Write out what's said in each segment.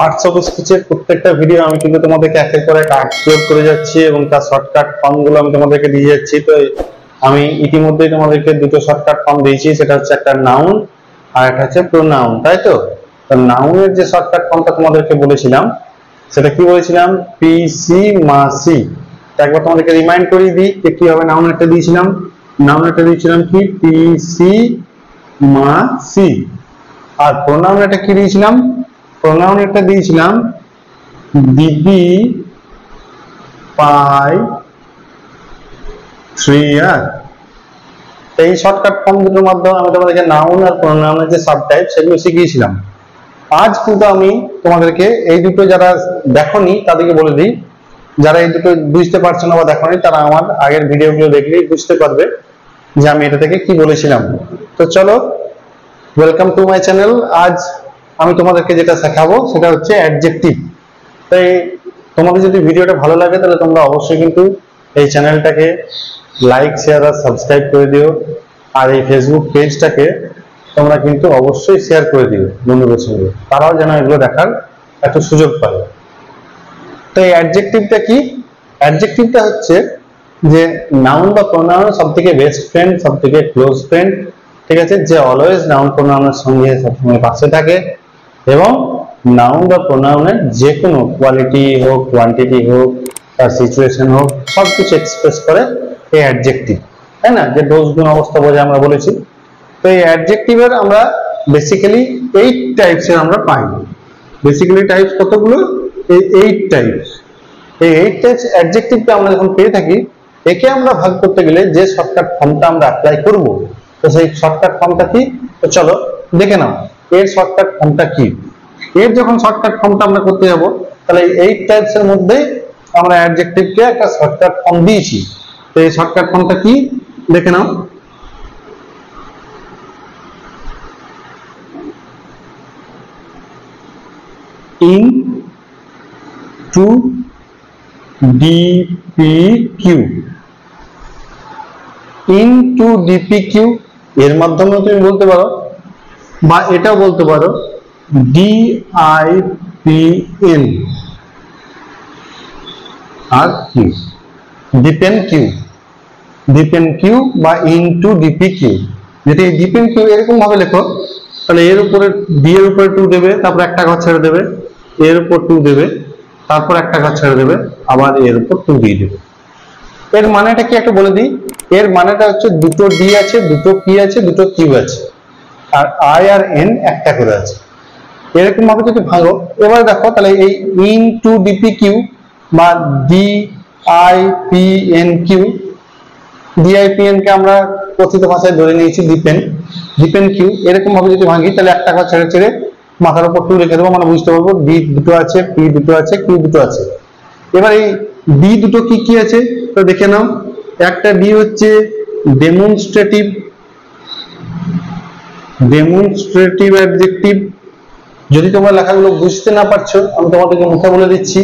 Arts of স্পিচের প্রত্যেকটা video আমি কিন্তু তোমাদেরকে একের পর এক আপলোড করে যাচ্ছি এবং তার শর্টকাট ফর্মগুলো আমি তোমাদেরকে দিয়ে যাচ্ছি। তো আমি ইতিমধ্যেই তোমাদেরকে দুটো শর্টকাট ফর্ম দিয়েছি, সেটা হচ্ছে একটা নাউন আর একটা হচ্ছে প্রোনাউন, তাই তো? নাউনের যে শর্টকাট ফর্মটা তোমাদেরকে বলেছিলাম, সেটা কি বলেছিলাম? পিসি মাসি। একবার তোমাদেরকে রিমাইন্ড করিয়ে দিই যে কিভাবে নাউনেরটা দিয়েছিলাম। নাউনেরটা দিয়েছিলাম কি? পিসি মাসি। আর প্রোনাউনেরটা কি দিয়েছিলাম? প্রোনাউনেরটা দিয়েছিলাম দিদি পাই 3 ইয়ার। এই শর্টকাট ফর্ম দুটোর মাধ্যমে আমি তোমাদেরকে নাউন আর প্রোনাউনের যে সাবটাইপ সেগুলো শিখিয়েছিলাম। আজ কিন্তু আমি তোমাদেরকে এই দুটো যারা দেখোনি তাদেরকে বলে দিই, যারা এই দুটো বুঝতে পারছো না বা দেখোনি তারা আমার আগের ভিডিওগুলো দেখলেই বুঝতে পারবে যে আমি এটা থেকে কি বলেছিলাম। তো চলো, ওয়েলকাম টু মাই চ্যানেল। আজ আমি তোমাদেরকে যেটা শেখাবো সেটা হচ্ছে অ্যাডজেক্টিভ। তাই তোমাদের যদি ভিডিওটা ভালো লাগে তাহলে তোমরা অবশ্যই কিন্তু এই চ্যানেলটাকে লাইক, শেয়ার আর সাবস্ক্রাইব করে দিও। আর এই ফেসবুক পেজটাকে তোমরা কিন্তু অবশ্যই শেয়ার করে দিও বন্ধুদের সঙ্গে, তারাও যেন এগুলো দেখার একটা সুযোগ পায়। তো এই অ্যাডজেক্টিভটা কি? অ্যাডজেক্টিভটা হচ্ছে যে নাউন বা প্রোনাউনের সব থেকে বেস্ট ফ্রেন্ড, সব থেকে ক্লোজ ফ্রেন্ড, ঠিক আছে, যে অলওয়েজ নাউন প্রোনাউনের সঙ্গে সবসময় পাশে থাকে এবং নাউন বা প্রোনাউনের যে কোনো কোয়ালিটি হোক, কোয়ান্টিটি হোক, তার সিচুয়েশন হোক, সবকিছু এক্সপ্রেস করে এই অ্যাডজেক্টিভ, তাই না? যে দোষ গুণ অবস্থা বোঝায় আমরা বলেছি। তো এই অ্যাডজেক্টিভের আমরা বেসিক্যালি 8 টাইপসের আমরা পাই। বেসিক্যালি টাইপস কতগুলো? এই 8 টাইপস। এই 8 টাইপস অ্যাডজেক্টিভকে আমরা যখন পেয়ে থাকি, একে আমরা ভাগ করতে গেলে যে শর্টকাট ফর্মটা আমরা অ্যাপ্লাই করব, তো সেই শর্টকাট ফর্মটা কি? তো চলো দেখে নাও এর শর্টকাট ফর্মটা কি। এর যখন শর্টকাট ফর্মটা আমরা করতে যাব, তাহলে এই 8 টাইপস এর মধ্যেই আমরা অ্যাডজেক্টিভকে একটা শর্টকাট ফর্ম দিয়েছি। তো এই শর্টকাট ফর্মটা কি দেখে নাও। Into DPQ. Into DPQ এর মাধ্যমে তুমি বলতে পারো, বা এটাও বলতে পারো ডিআইপিএন আর কিউ, ডিপেন কিউ, ডিপেন কিউ বা ইনটু ডিপিকিউ। যদি এই ডিপেন কিউ এরকম ভাবে লেখো, তাহলে এর উপরে ডি এর উপরে 2 দেবে, তারপর একটা ঘর ছেড়ে দেবে, এর উপর 2 দেবে, তারপর একটা ঘর ছেড়ে দেবে, আবার এর উপর 2 দিয়ে দেবে। এর মানেটা কি একটা বলে দিই। এর মানেটা হচ্ছে দুটো ডি আছে, দুটো পি আছে, দুটো কিউ আছে, আর আই আর এন একটা করে আছে। এরকম ভাবে যদি ভাঙো, এবার দেখো তাহলে এই ইন টু ডিপি কিউ বা D I P N Q, DIPN কে আমরা কথিত ভাষায় ধরে নিয়েছি ডিপেন, ডিপেন কিউ। এরকম ভাবে যদি ভাঙি তাহলে একটা ঘর ছেড়ে ছেড়ে মাথার উপর 2 রেখে দেবো, মানে বুঝতে পারবো ডি দুটো আছে, পি দুটো আছে, কিউ দুটো আছে। এবার এই ডি দুটো কি কি আছে তো দেখে নাও। একটা ডি হচ্ছে ডেমনস্ট্রেটিভ, ডেমনস্ট্রেটিভ অ্যাডজেক্টিভ। যদি তোমরা লেখাগুলো বুঝতে না পারছো, আমি তোমাদেরকে মুখে বলে দিচ্ছি।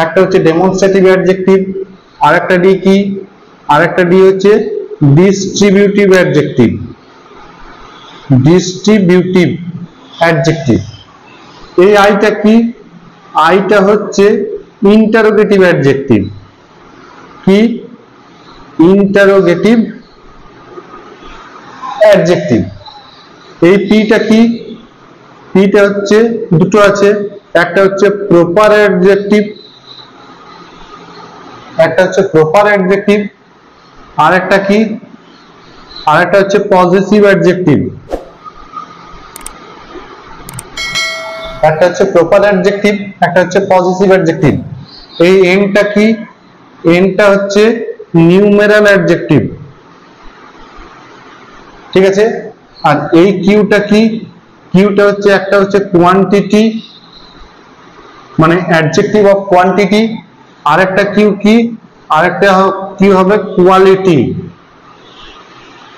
একটা হচ্ছে ডেমনস্ট্রেটিভ অ্যাডজেক্টিভ, আর একটা ডি কি? আর একটা ডি হচ্ছে ডিস্ট্রিবিউটিভ অ্যাডজেক্টিভ, ডিস্ট্রিবিউটিভ অ্যাডজেক্টিভ। এই আইটা কি? আইটা হচ্ছে ইন্টারোগেটিভ অ্যাডজেক্টিভ। কি? Interrogative adjective. এই পিটা কি? পিটা হচ্ছে দুটো আছে, একটা হচ্ছে প্রপার অ্যাডজেক্টিভ, একটা হচ্ছে প্রপার অ্যাডজেক্টিভ, আর একটা কি? আর একটা হচ্ছে পজিটিভ অ্যাডজেক্টিভ। একটা হচ্ছে প্রপার অ্যাডজেক্টিভ, একটা হচ্ছে পজিটিভ অ্যাডজেক্টিভ। এই এনটা কি? এনটা হচ্ছে নিউমেরাল অ্যাডজেক্টিভ, ঠিক আছে। আর এই কিউটা কি? কিউটা হচ্ছে একটা হচ্ছে কোয়ান্টিটি, মানে অ্যাডজেক্টিভ অফ কোয়ান্টিটি। আর একটা কিউ কি? আর একটা কিউ হবে কোয়ালিটি,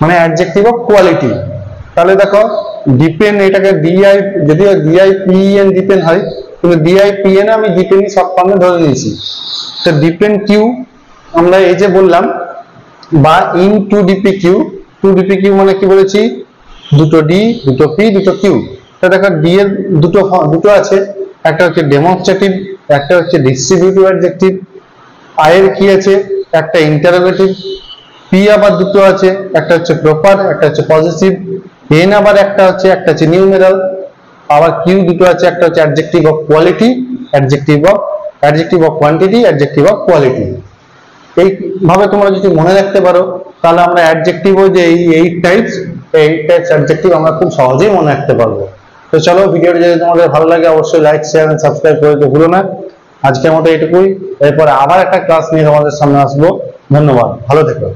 মানে অ্যাডজেক্টিভ অফ কোয়ালিটি। তাহলে দেখো ডিপেন, এটাকে ডিআই, যদিও ডিআইপিএন ডিপেন হয়, কিন্তু ডিআইপিএন আমি ডিপেনই সব ফর্মে ধরে নিয়েছি। তো ডিপেন কিউ আমরা এই যে বললাম, বা into DP Q. Two DP Q মানে কি বলেছি? দুটো ডি, দুটো পি, দুটো কিউ। তো দেখো ডি এর দুটো আছে, একটা হচ্ছে ডেমনস্ট্রেটিভ, একটা হচ্ছে ডিস্ট্রিবিউটিভ অ্যাডজেক্টিভ। আয়ের কি আছে, একটা ইন্টারোগেটিভ। পি আবার দুটো আছে, একটা হচ্ছে প্রপার, একটা হচ্ছে পজিটিভ। এন আবার একটা হচ্ছে নিউমেরাল। আবার কিউ দুটো আছে, একটা হচ্ছে adjective of quality, adjective of quantity, adjective of quality. এইভাবে তোমরা যদি মনে রাখতে পারো তাহলে আমরা অ্যাডজেক্টিভও যে এই 8 টাইপস অ্যাডজেক্টিভ আমরা খুব সহজেই মনে রাখতে পারবো। তো চলো, ভিডিওটি যদি তোমাদের ভালো লাগে অবশ্যই লাইক, শেয়ার এন্ড সাবস্ক্রাইব করে দিতে ভুলো না। আজকের মতো এটুকুই, এরপরে আবার একটা ক্লাস নিয়ে তোমাদের সামনে আসবো। ধন্যবাদ, ভালো থেকো।